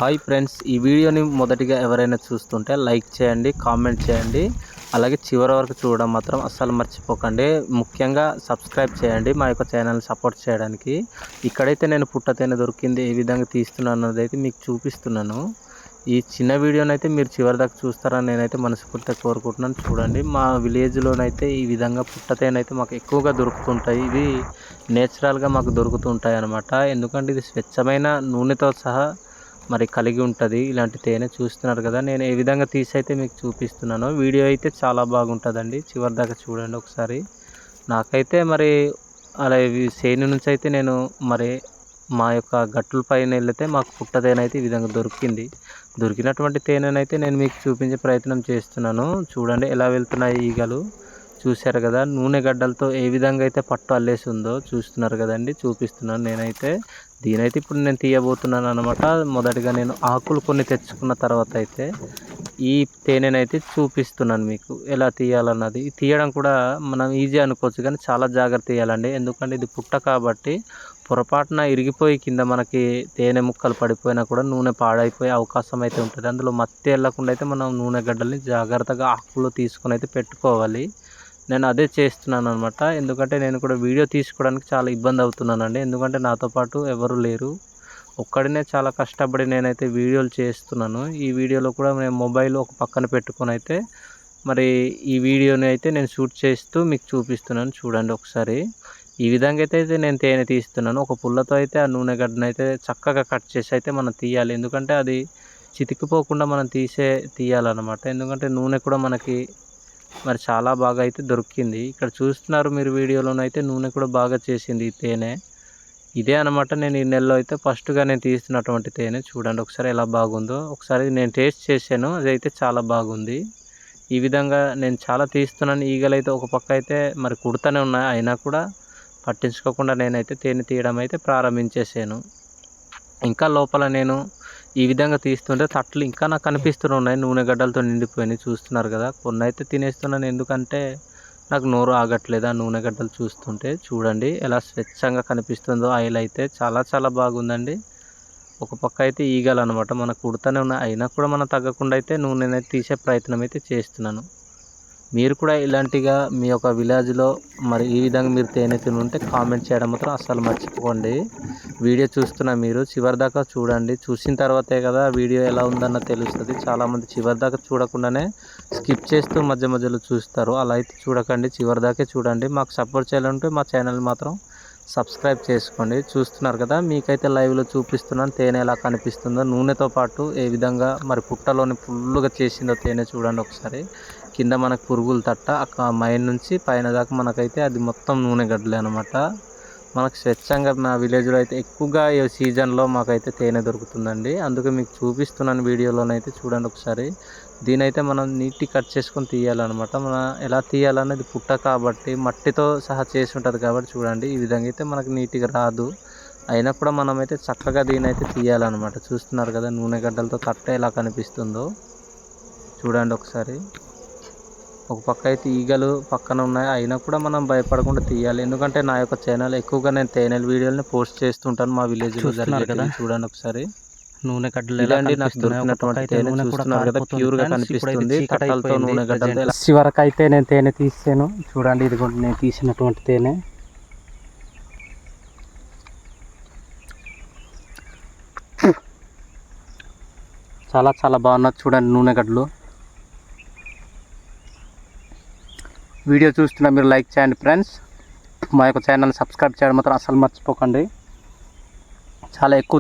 Hi friends, ఈ వీడియోని మొదటిగా ఎవరైనా చూస్తుంటే లైక్ చేయండి, కామెంట్ చేయండి. అలాగే చివరి వరకు చూడడం మాత్రం అస్సలు మర్చిపోకండి. ముఖ్యంగా సబ్స్క్రైబ్ చేయండి మా యొక్క ఛానల్ని సపోర్ట్ చేయడానికి. ఇక్కడైతే నేను పుట్టతేనె దొరికింది ఏ విధంగా తీస్తున్నాను అన్నదైతే మీకు చూపిస్తున్నాను. ఈ చిన్న వీడియోనైతే మీరు చివరి దాకా చూస్తారని నేనైతే మనస్ఫూర్తిగా కోరుకుంటున్నాను. చూడండి, మా విలేజ్లోనైతే ఈ విధంగా పుట్టతేనైతే మాకు ఎక్కువగా దొరుకుతుంటాయి. ఇవి నేచురల్గా మాకు దొరుకుతుంటాయి అన్నమాట. ఎందుకంటే ఇది స్వచ్ఛమైన నూనెతో సహా మరి కలిగి ఉంటుంది. ఇలాంటి తేనె చూస్తున్నారు కదా, నేను ఏ విధంగా తీసి అయితే మీకు చూపిస్తున్నాను. వీడియో అయితే చాలా బాగుంటుందండి, చివరి దాకా చూడండి ఒకసారి. నాకైతే మరి అలా ఇవి చేను నుంచి అయితే నేను మరి మా యొక్క గట్టుల పైన వెళ్తే మాకు పుట్ట తేనె అయితే ఈ విధంగా దొరికింది. దొరికినటువంటి తేనెనైతే నేను మీకు చూపించే ప్రయత్నం చేస్తున్నాను. చూడండి ఎలా వెళ్తున్నాయి ఈగలు. చూశారు కదా, నూనె గడ్డలతో ఏ విధంగా అయితే పట్టు అల్లేసి ఉందో చూస్తున్నారు కదండి. చూపిస్తున్నాను నేనైతే. దీనైతే ఇప్పుడు నేను తీయబోతున్నాను అనమాట. మొదటిగా నేను ఆకులు కొన్ని తెచ్చుకున్న తర్వాత అయితే ఈ తేనెనైతే చూపిస్తున్నాను మీకు ఎలా తీయాలన్నది. తీయడం కూడా మనం ఈజీ అనుకోవచ్చు, కానీ చాలా జాగ్రత్త తీయాలండి. ఎందుకంటే ఇది పుట్ట కాబట్టి పొరపాటున ఇరిగిపోయి కింద మనకి తేనె ముక్కలు పడిపోయినా కూడా నూనె పాడైపోయే అవకాశం అయితే ఉంటుంది. అందులో మత్తి వెళ్ళకుండా అయితే మనం నూనె గడ్డల్ని జాగ్రత్తగా ఆకుల్లో తీసుకొని అయితే పెట్టుకోవాలి. నేను అదే చేస్తున్నాను అనమాట. ఎందుకంటే నేను కూడా వీడియో తీసుకోవడానికి చాలా ఇబ్బంది అవుతున్నానండి. ఎందుకంటే నాతో పాటు ఎవరు లేరు, ఒక్కడినే చాలా కష్టపడి నేనైతే వీడియోలు చేస్తున్నాను. ఈ వీడియోలో కూడా నేను మొబైల్ ఒక పక్కన పెట్టుకొని అయితే మరి ఈ వీడియోని అయితే నేను షూట్ చేస్తూ మీకు చూపిస్తున్నాను. చూడండి ఒకసారి. ఈ విధంగా అయితే నేను తేనె తీస్తున్నాను. ఒక పుల్లతో అయితే ఆ నూనె గడ్డను అయితే చక్కగా కట్ చేసి అయితే మనం తీయాలి. ఎందుకంటే అది చితికిపోకుండా మనం తీయాలన్నమాట. ఎందుకంటే నూనె కూడా మనకి మరి చాలా బాగా అయితే దొరికింది. ఇక్కడ చూస్తున్నారు మీరు వీడియోలోనైతే నూనె కూడా బాగా చేసింది ఈ తేనె. ఇదే అనమాట నేను ఈ నెలలో అయితే ఫస్ట్గా నేను తీస్తున్నటువంటి తేనె. చూడండి ఒకసారి ఎలా బాగుందో. ఒకసారి నేను టేస్ట్ చేశాను, అదైతే చాలా బాగుంది. ఈ విధంగా నేను చాలా తీస్తున్నాను. ఈగలైతే ఒక పక్క అయితే మరి కుడుతూనే ఉన్నాయి, అయినా కూడా పట్టించుకోకుండా నేనైతే తేనె తీయడం అయితే ప్రారంభించేసాను. ఇంకా లోపల నేను ఈ విధంగా తీస్తుంటే తట్లు ఇంకా నాకు కనిపిస్తున్నాయి, నూనె గడ్డలతో నిండిపోయినాయి. చూస్తున్నారు కదా, కొన్ని అయితే తినేస్తున్నాను. ఎందుకంటే నాకు నోరు ఆగట్లేదు ఆ నూనె గడ్డలు చూస్తుంటే. చూడండి ఎలా స్వచ్ఛంగా కనిపిస్తుందో ఆయిల్ అయితే చాలా చాలా బాగుందండి. ఒక పక్క అయితే ఈగలు అనమాట మనకు కుడుతూనే ఉన్నాయి, అయినా కూడా మనం తగ్గకుండా అయితే నూనెనైతే తీసే ప్రయత్నం అయితే చేస్తున్నాను. మీరు కూడా ఇలాంటిగా మీ యొక్క విలేజ్లో మరి ఈ విధంగా మీరు తేనె తినుంటే కామెంట్ చేయడం మాత్రం అస్సలు మర్చిపోకండి. వీడియో చూస్తున్న మీరు చివరి దాకా చూడండి. చూసిన తర్వాతే కదా వీడియో ఎలా ఉందన్న తెలుస్తుంది. చాలామంది చివరి దాకా చూడకుండానే స్కిప్ చేస్తూ మధ్య మధ్యలో చూస్తారు. అలా అయితే చూడకండి, చివరి దాకే చూడండి. మాకు సపోర్ట్ చేయాలంటే మా ఛానల్ మాత్రం సబ్స్క్రైబ్ చేసుకోండి. చూస్తున్నారు కదా, మీకైతే లైవ్లో చూపిస్తున్నాను తేనె ఎలా కనిపిస్తుందో. నూనెతో పాటు ఏ విధంగా మరి పుట్టలోని ఫుల్లుగా చేసిందో తేనె చూడండి ఒకసారి. కింద మనకు పురుగులు తట్ట అక్కడ మైన్ నుంచి పైన దాకా మనకైతే అది మొత్తం నూనె గడ్డలే అనమాట. మనకు స్వచ్ఛంగా మా విలేజ్లో అయితే ఎక్కువగా ఈ సీజన్లో మాకైతే తేనె దొరుకుతుందండి. అందుకే మీకు చూపిస్తున్నాను వీడియోలోనైతే. చూడండి ఒకసారి. దీనైతే మనం నీట్గా కట్ చేసుకొని తీయాలన్నమాట. మనం ఎలా తీయాలనేది పుట్ట కాబట్టి మట్టితో సహా చేసి ఉంటుంది కాబట్టి చూడండి ఈ విధంగా అయితే మనకు నీట్గా రాదు. అయినా కూడా మనమైతే చక్కగా దీనైతే తీయాలన్నమాట. చూస్తున్నారు కదా నూనె గడ్డలతో తట్ట ఎలా కనిపిస్తుందో. చూడండి ఒకసారి. ఒక పక్క అయితే ఈగలు పక్కన ఉన్నాయి, అయినా కూడా మనం భయపడకుండా తీయాలి. ఎందుకంటే నా యొక్క ఛానల్ ఎక్కువగా నేను తేనెల వీడియోలని పోస్ట్ చేస్తుంటాను మా విలేజ్లో జరిగేది. చూడండి ఒకసారి. నూనె గడ్డలు ఎలా నాకు దొరికినటువంటి తేనె చూస్తున్నారు కదా, ప్యూర్గా కనిపిస్తుంది. తట్టలతో నూనె గడ్డలతో చివరకు అయితే నేను తేనె తీసాను. చూడండి ఇది కూడా నేను తీసినటువంటి తేనె. చాలా చాలా బాగున్నది చూడండి నూనె గడ్డలు. వీడియో చూస్తున్నా మీరు లైక్ చేయండి ఫ్రెండ్స్. మా యొక్క ఛానల్ని సబ్స్క్రైబ్ చేయడం మాత్రం అసలు మర్చిపోకండి. చాలా ఎక్కువ